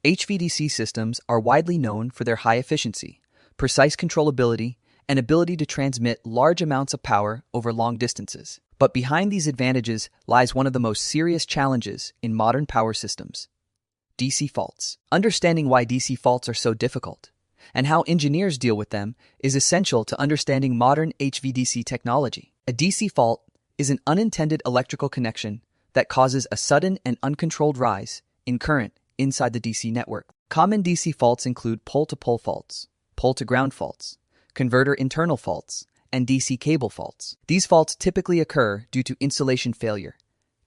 HVDC systems are widely known for their high efficiency, precise controllability, and ability to transmit large amounts of power over long distances. But behind these advantages lies one of the most serious challenges in modern power systems: DC faults. Understanding why DC faults are so difficult and how engineers deal with them is essential to understanding modern HVDC technology. A DC fault is an unintended electrical connection that causes a sudden and uncontrolled rise in current inside the DC network. Common DC faults include pole-to-pole faults, pole-to-ground faults, converter internal faults, and DC cable faults. These faults typically occur due to insulation failure,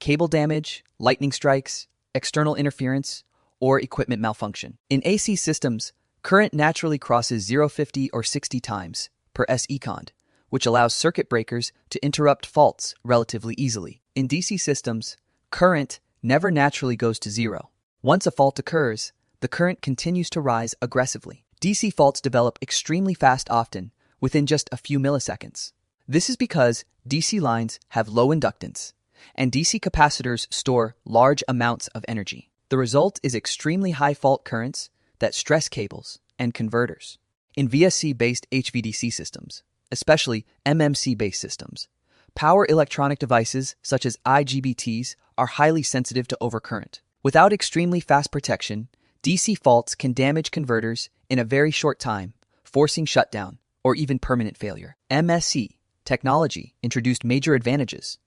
cable damage, lightning strikes, external interference, or equipment malfunction. In AC systems, current naturally crosses 0, 50, or 60 times per second, which allows circuit breakers to interrupt faults relatively easily. In DC systems, current never naturally goes to zero. Once a fault occurs, the current continues to rise aggressively. DC faults develop extremely fast, often within just a few milliseconds. This is because DC lines have low inductance, and DC capacitors store large amounts of energy. The result is extremely high fault currents that stress cables and converters. In VSC-based HVDC systems, especially MMC-based systems, power electronic devices such as IGBTs are highly sensitive to overcurrent. Without extremely fast protection, DC faults can damage converters in a very short time, forcing shutdown or even permanent failure. MSC technology introduced major advantages,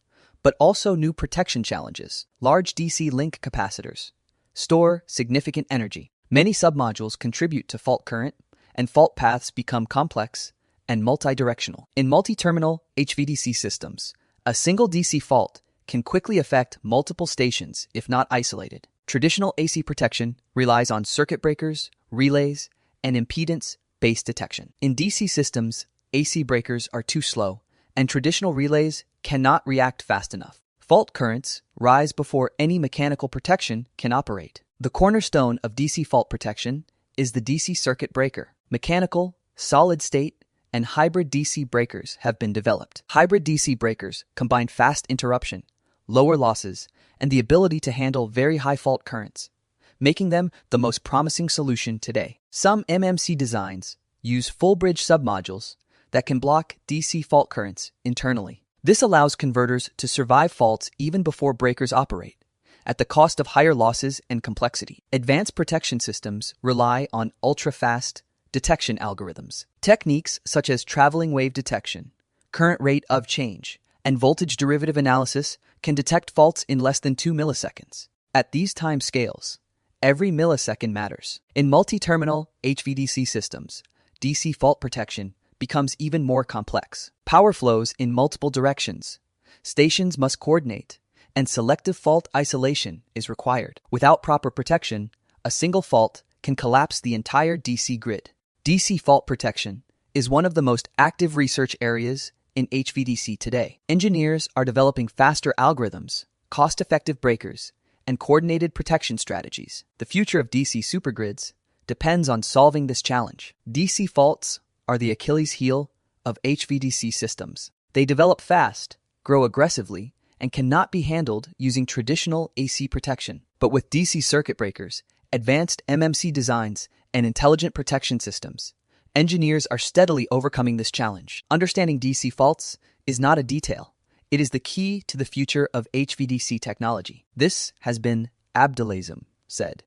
but also new protection challenges. Large DC link capacitors store significant energy. Many submodules contribute to fault current, and fault paths become complex and multi-directional. In multi-terminal HVDC systems, a single DC fault can quickly affect multiple stations if not isolated. Traditional AC protection relies on circuit breakers, relays, and impedance-based detection. In DC systems, AC breakers are too slow, and traditional relays cannot react fast enough. Fault currents rise before any mechanical protection can operate. The cornerstone of DC fault protection is the DC circuit breaker. Mechanical, solid-state, and hybrid DC breakers have been developed. Hybrid DC breakers combine fast interruption, lower losses, and the ability to handle very high fault currents, making them the most promising solution today. Some MMC designs use full bridge submodules that can block DC fault currents internally. This allows converters to survive faults even before breakers operate, at the cost of higher losses and complexity. Advanced protection systems rely on ultra-fast detection algorithms. Techniques such as traveling wave detection, current rate of change, and voltage derivative analysis can detect faults in less than 2 milliseconds. At these time scales, every millisecond matters. In multi-terminal HVDC systems, DC fault protection becomes even more complex. Power flows in multiple directions. Stations must coordinate, and selective fault isolation is required. Without proper protection, a single fault can collapse the entire DC grid. DC fault protection is one of the most active research areas in HVDC today. Engineers are developing faster algorithms, cost-effective breakers, and coordinated protection strategies. The future of DC supergrids depends on solving this challenge. DC faults are the Achilles heel of HVDC systems. They develop fast, grow aggressively, and cannot be handled using traditional AC protection. But with DC circuit breakers, advanced MMC designs, and intelligent protection systems, engineers are steadily overcoming this challenge. Understanding DC faults is not a detail. It is the key to the future of HVDC technology. This has been Abdulazim said.